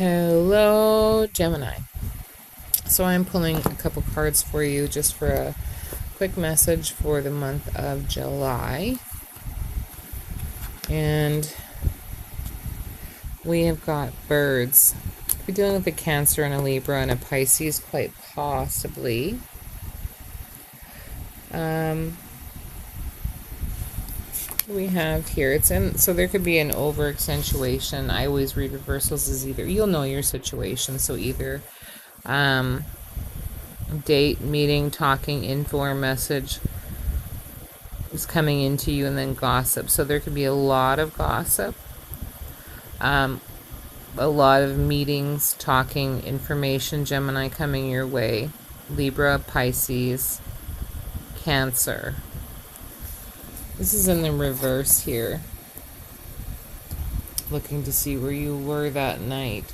Hello, Gemini. So I'm pulling a couple cards for you just for a quick message for the month of July. And we have got birds. We're dealing with a Cancer and a Libra and a Pisces, quite possibly. We have here, so there could be an over accentuation. I always read reversals as either, you'll know your situation, so either date, meeting, talking, info, or message is coming into you, and then gossip. So there could be a lot of gossip, a lot of meetings, talking, information, Gemini coming your way. Libra, Pisces, Cancer. This is in the reverse here. Looking to see where you were that night.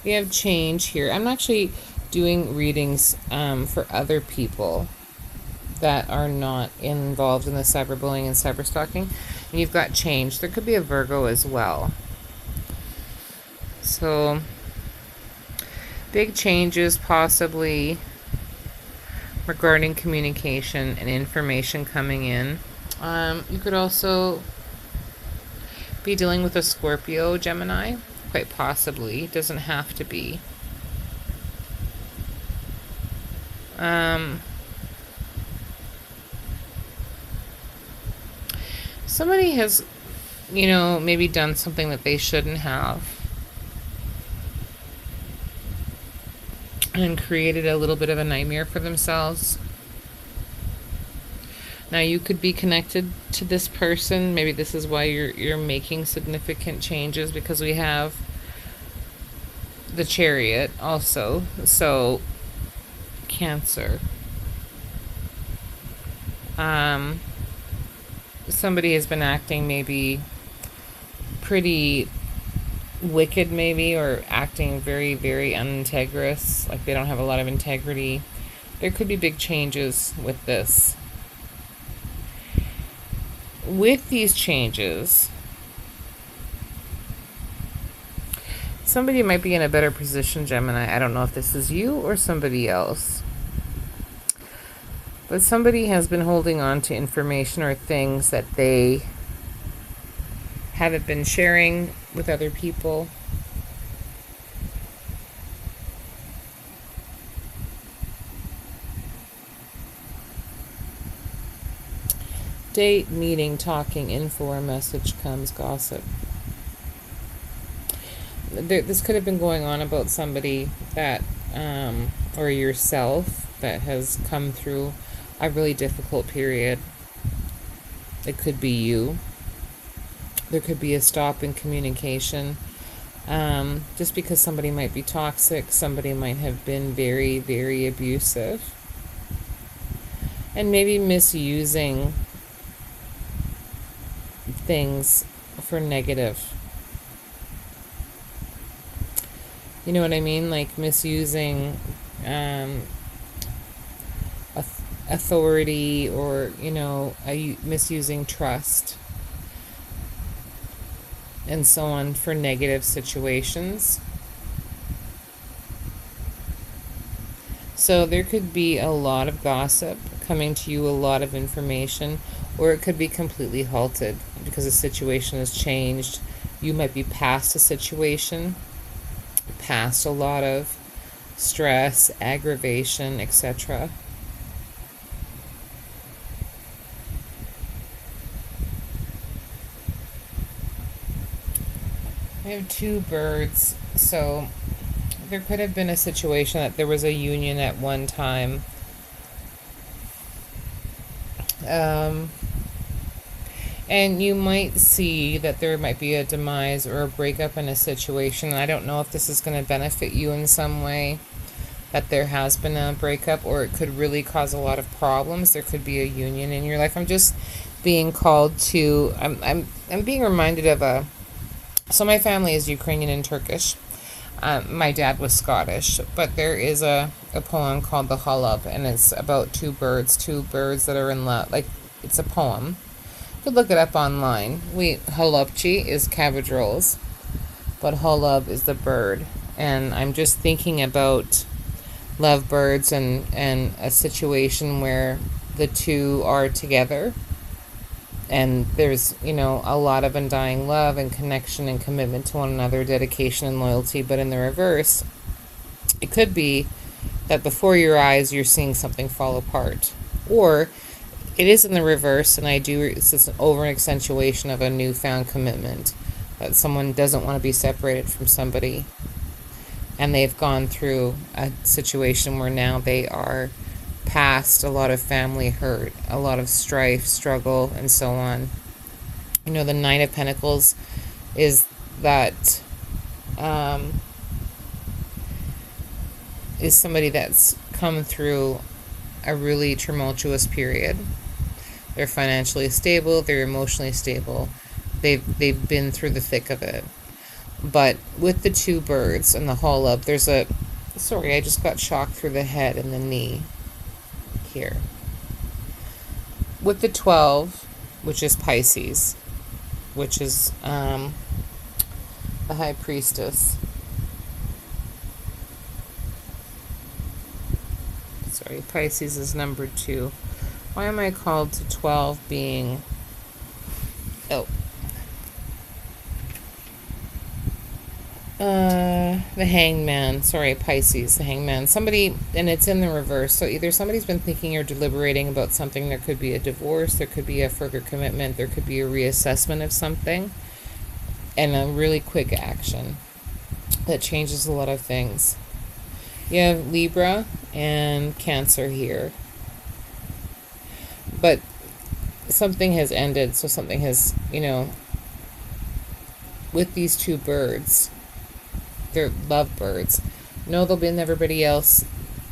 We have change here. I'm actually doing readings for other people that are not involved in the cyberbullying and cyberstalking. And you've got change. There could be a Virgo as well. So, big changes possibly regarding communication and information coming in. You could also be dealing with a Scorpio, Gemini, quite possibly. Doesn't have to be. Somebody has, maybe done something that they shouldn't have and created a little bit of a nightmare for themselves. Now you could be connected to this person. Maybe this is why you're making significant changes, because we have the Chariot also. So Cancer. Somebody has been acting maybe pretty wicked, maybe, or acting very, very unintegrous, like they don't have a lot of integrity. There could be big changes with this. With these changes, somebody might be in a better position, Gemini. I don't know if this is you or somebody else. But somebody has been holding on to information or things that they haven't been sharing with other people. Date, meeting, talking, info, or message comes, gossip. This could have been going on about somebody that, or yourself, that has come through a really difficult period. It could be you. There could be a stop in communication. Just because somebody might be toxic, somebody might have been very, very abusive. And maybe misusing things for negative. You know what I mean? Like misusing authority, or misusing trust and so on for negative situations. So there could be a lot of gossip coming to you, a lot of information, or it could be completely halted because the situation has changed. You might be past a situation, past a lot of stress, aggravation, etc. I have two birds, so there could have been a situation that there was a union at one time. And you might see that there might be a demise or a breakup in a situation. I don't know if this is going to benefit you in some way, that there has been a breakup, or it could really cause a lot of problems. There could be a union in your life. I'm just being called to, I'm being reminded of so my family is Ukrainian and Turkish. My dad was Scottish, but there is a poem called The Holub, and it's about two birds that are in love. Like, it's a poem. You could look it up online. Holubchi is cabbage rolls. but Holub is the bird. And I'm just thinking about lovebirds and a situation where the two are together and there's, you know, a lot of undying love and connection and commitment to one another, dedication and loyalty. But in the reverse, it could be that before your eyes you're seeing something fall apart, or it is in the reverse, and it's an over accentuation of a newfound commitment, that someone doesn't want to be separated from somebody, and they've gone through a situation where now they are past a lot of family hurt, a lot of strife, struggle, and so on. You know, the Nine of Pentacles is that is somebody that's come through a really tumultuous period. They're financially stable, they're emotionally stable. They've been through the thick of it. But with the two birds and the Holub, there's a... Sorry, I just got shocked through the head and the knee here. With the 12, which is Pisces, which is the High Priestess. Sorry, Pisces is number 2. Why am I called to 12 being... Oh. The Hangman. Sorry, Pisces, the Hangman. Somebody, and it's in the reverse. So either somebody's been thinking or deliberating about something. There could be a divorce. There could be a further commitment. There could be a reassessment of something. And a really quick action that changes a lot of things. You have Libra and Cancer here. But something has ended. So something has, you know, with these two birds... They're lovebirds. No, there'll be everybody else.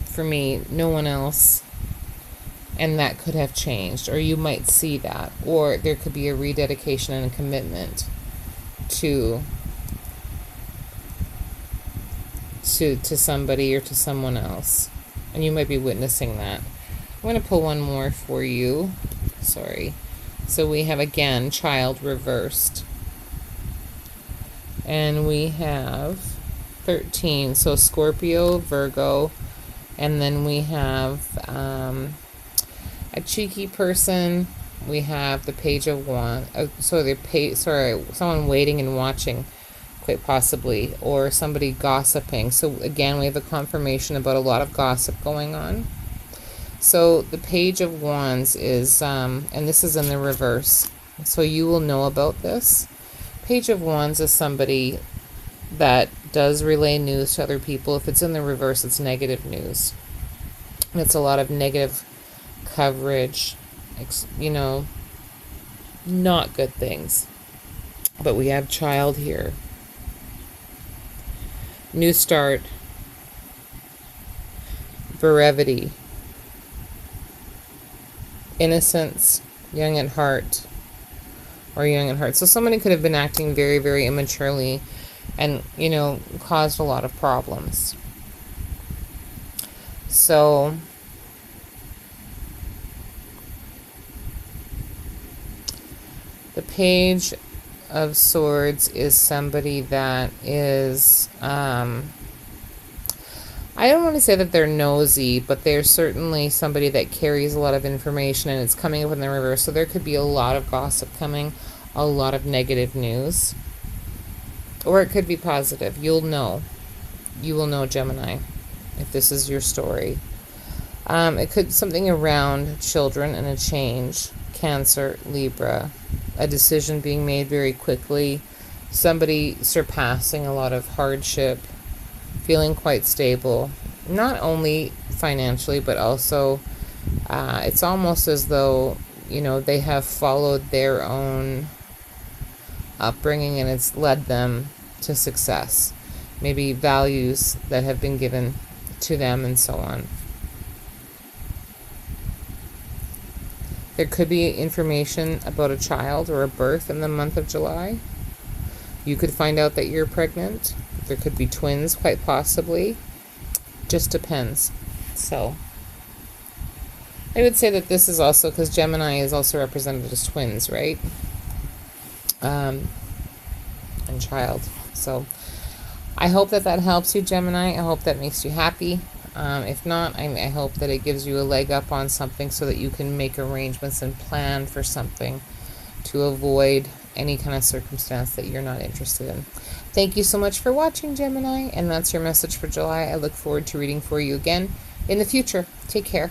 For me, no one else. And that could have changed. Or you might see that. Or there could be a rededication and a commitment to somebody or to someone else. And you might be witnessing that. I'm going to pull one more for you. Sorry. So we have, again, Child reversed. And we have... 13, so Scorpio, Virgo, and then we have a cheeky person. We have the Page of Wands. Someone waiting and watching, quite possibly, or somebody gossiping. So again, we have a confirmation about a lot of gossip going on. So the Page of Wands is, and this is in the reverse, so you will know about this. Page of Wands is somebody that does relay news to other people. If it's in the reverse, it's negative news. And it's a lot of negative coverage, you know, not good things. But we have Child here. New start. Brevity. Innocence. Young at heart. Or young at heart. So somebody could have been acting very, very immaturely and, you know, caused a lot of problems. So, the Page of Swords is somebody that is, I don't want to say that they're nosy, but they're certainly somebody that carries a lot of information, and it's coming up in the reverse. So there could be a lot of gossip coming, a lot of negative news. Or it could be positive. You'll know. You will know, Gemini, if this is your story. It could be something around children and a change. Cancer, Libra. A decision being made very quickly. Somebody surpassing a lot of hardship. Feeling quite stable. Not only financially, but also it's almost as though, you know, they have followed their own upbringing and it's led them to success. Maybe values that have been given to them and so on. There could be information about a child or a birth in the month of July. You could find out that you're pregnant. There could be twins, quite possibly. Just depends. So, I would say that this is also, because Gemini is also represented as twins, right? And Child. So, I hope that that helps you, Gemini. I hope that makes you happy. If not, I hope that it gives you a leg up on something so that you can make arrangements and plan for something to avoid any kind of circumstance that you're not interested in. Thank you so much for watching, Gemini, and that's your message for July. I look forward to reading for you again in the future. Take care.